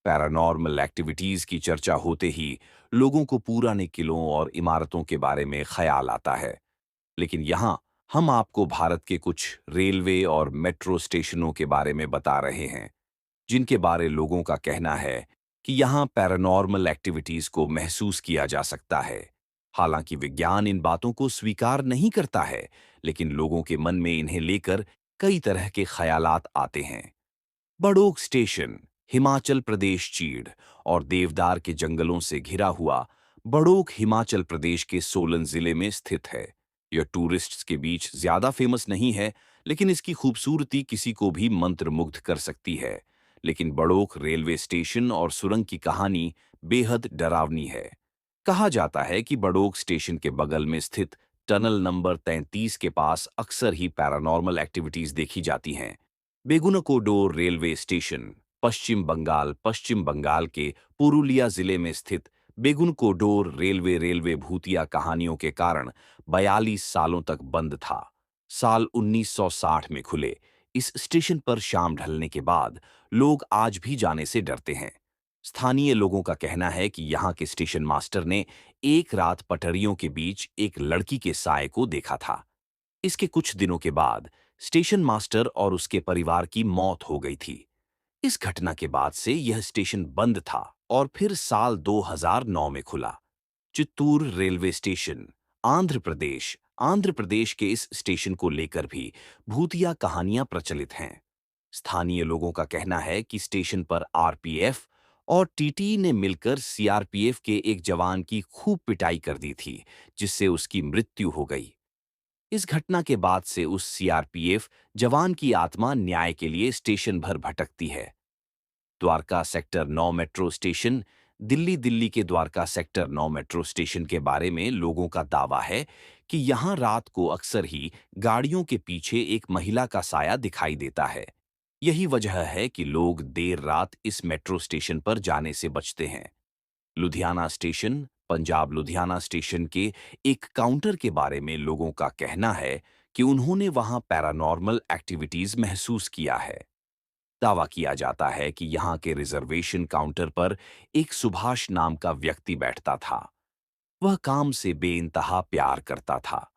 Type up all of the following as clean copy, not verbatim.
Paranormal activities की चर्चा होते ही लोगों को पुराने किलों और इमारतों के बारे में ख्याल आता है। लेकिन यहाँ हम आपको भारत के कुछ रेलवे और मेट्रो स्टेशनों के बारे में बता रहे हैं, जिनके बारे लोगों का कहना है कि यहाँ पैरानॉर्मल एक्टिविटीज को महसूस किया जा सकता है। हालांकि विज्ञान इन बातों को स्वीकार नहीं करता है, लेकिन लोगों के मन में इन्हें लेकर कई तरह के ख्यालात आते हैं। बड़ोक स्टेशन हिमाचल प्रदेश चीड़ और देवदार के जंगलों से घिरा हुआ बड़ोक हिमाचल प्रदेश के सोलन जिले में स्थित है। यह टूरिस्ट्स के बीच ज्यादा फेमस नहीं है, लेकिन इसकी खूबसूरती किसी को भी मंत्रमुग्ध कर सकती है। लेकिन बड़ोक रेलवे स्टेशन और सुरंग की कहानी बेहद डरावनी है। कहा जाता है कि बड़ोक स्टेशन के बगल में स्थित टनल नंबर 33 के पास अक्सर ही पैरानॉर्मल एक्टिविटीज देखी जाती हैं। बेगुनकोडोर रेलवे स्टेशन पश्चिम बंगाल के पुरुलिया जिले में स्थित बेगुनकोडोर रेलवे भूतिया कहानियों के कारण 42 सालों तक बंद था। साल 1960 में खुले इस स्टेशन पर शाम ढलने के बाद लोग आज भी जाने से डरते हैं। स्थानीय लोगों का कहना है कि यहाँ के स्टेशन मास्टर ने एक रात पटरियों के बीच एक लड़की के साए को देखा था। इसके कुछ दिनों के बाद स्टेशन मास्टर और उसके परिवार की मौत हो गई थी। इस घटना के बाद से यह स्टेशन बंद था और फिर साल 2009 में खुला। चित्तूर रेलवे स्टेशन आंध्र प्रदेश के इस स्टेशन को लेकर भी भूतिया कहानियां प्रचलित हैं। स्थानीय लोगों का कहना है कि स्टेशन पर आरपीएफ और टीटी ने मिलकर सीआरपीएफ के एक जवान की खूब पिटाई कर दी थी, जिससे उसकी मृत्यु हो गई। इस घटना के बाद से उस सीआरपीएफ जवान की आत्मा न्याय के लिए स्टेशन भर भटकती है। Dwarka sector 9 metro station Delhi के द्वारका सेक्टर 9 मेट्रो स्टेशन के बारे में लोगों का दावा है कि यहां रात को अक्सर ही गाड़ियों के पीछे एक महिला का साया दिखाई देता है। यही वजह है कि लोग देर रात इस मेट्रो स्टेशन पर जाने से बचते हैं। लुधियाना स्टेशन पंजाब लुधियाना स्टेशन के एक काउंटर के बारे में लोगों का कहना है कि उन्होंने वहां पैरानॉर्मल एक्टिविटीज महसूस किया है। दावा किया जाता है कि यहाँ के रिजर्वेशन काउंटर पर एक सुभाष नाम का व्यक्ति बैठता था। वह काम से बेइंतहा प्यार करता था।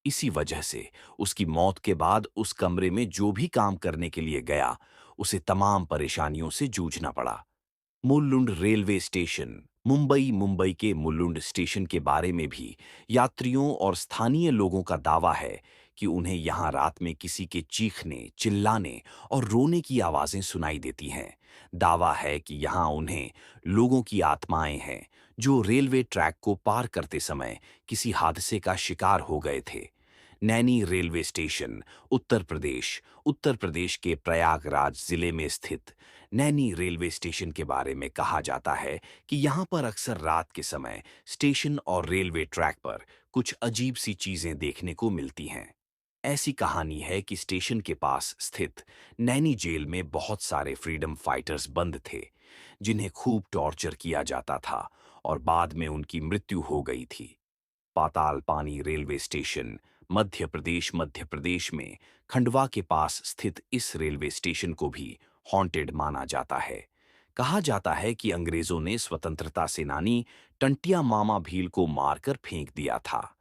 इसी वजह से उसकी मौत के बाद उस कमरे में जो भी काम करने के लिए गया, उसे तमाम परेशानियों से जूझना पड़ा। मुलुंड रेलवे स्टेशन मुंबई के मुलुंड स्टेशन के बारे में भी यात्रियों और स्थानीय लोगों का दावा है कि उन्हें यहां रात में किसी के चीखने, चिल्लाने और रोने की आवाजें सुनाई देती हैं। दावा है कि यहां उन्हें लोगों की आत्माएं हैं जो रेलवे ट्रैक को पार करते समय किसी हादसे का शिकार हो गए थे। नैनी रेलवे स्टेशन उत्तर प्रदेश के प्रयागराज जिले में स्थित नैनी रेलवे स्टेशन के बारे में कहा जाता है कि यहाँ पर अक्सर रात के समय स्टेशन और रेलवे ट्रैक पर कुछ अजीब सी चीजें देखने को मिलती हैं। ऐसी कहानी है कि स्टेशन के पास स्थित नैनी जेल में बहुत सारे फ्रीडम फाइटर्स बंद थे, जिन्हें खूब टॉर्चर किया जाता था और बाद में उनकी मृत्यु हो गई थी। पाताल पानी रेलवे स्टेशन मध्य प्रदेश में खंडवा के पास स्थित इस रेलवे स्टेशन को भी हॉन्टेड माना जाता है। कहा जाता है कि अंग्रेजों ने स्वतंत्रता सेनानी टंटिया मामा भील को मारकर फेंक दिया था।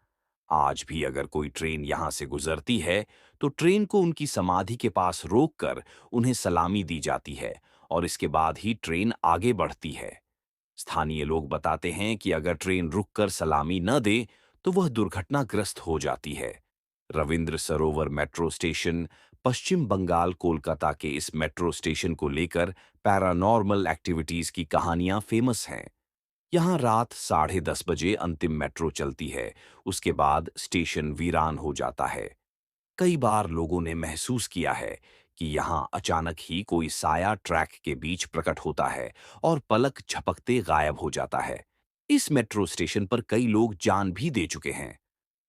आज भी अगर कोई ट्रेन यहां से गुजरती है, तो ट्रेन को उनकी समाधि के पास रोककर उन्हें सलामी दी जाती है और इसके बाद ही ट्रेन आगे बढ़ती है। स्थानीय लोग बताते हैं कि अगर ट्रेन रुककर सलामी न दे, तो वह दुर्घटनाग्रस्त हो जाती है। रविंद्र सरोवर मेट्रो स्टेशन पश्चिम बंगाल कोलकाता के इस मेट्रो स्टेशन को लेकर पैरानॉर्मल एक्टिविटीज की कहानियां फेमस हैं। यहाँ रात 10:30 बजे अंतिम मेट्रो चलती है, उसके बाद स्टेशन वीरान हो जाता है। कई बार लोगों ने महसूस किया है कि यहाँ अचानक ही कोई साया ट्रैक के बीच प्रकट होता है और पलक झपकते गायब हो जाता है। इस मेट्रो स्टेशन पर कई लोग जान भी दे चुके हैं।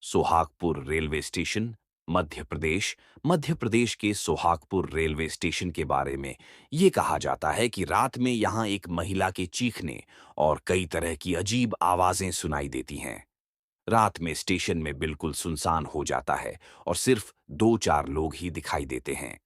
सोहागपुर रेलवे स्टेशन मध्य प्रदेश के सोहागपुर रेलवे स्टेशन के बारे में ये कहा जाता है कि रात में यहाँ एक महिला के चीखने और कई तरह की अजीब आवाजें सुनाई देती हैं। रात में स्टेशन में बिल्कुल सुनसान हो जाता है और सिर्फ 2-4 लोग ही दिखाई देते हैं।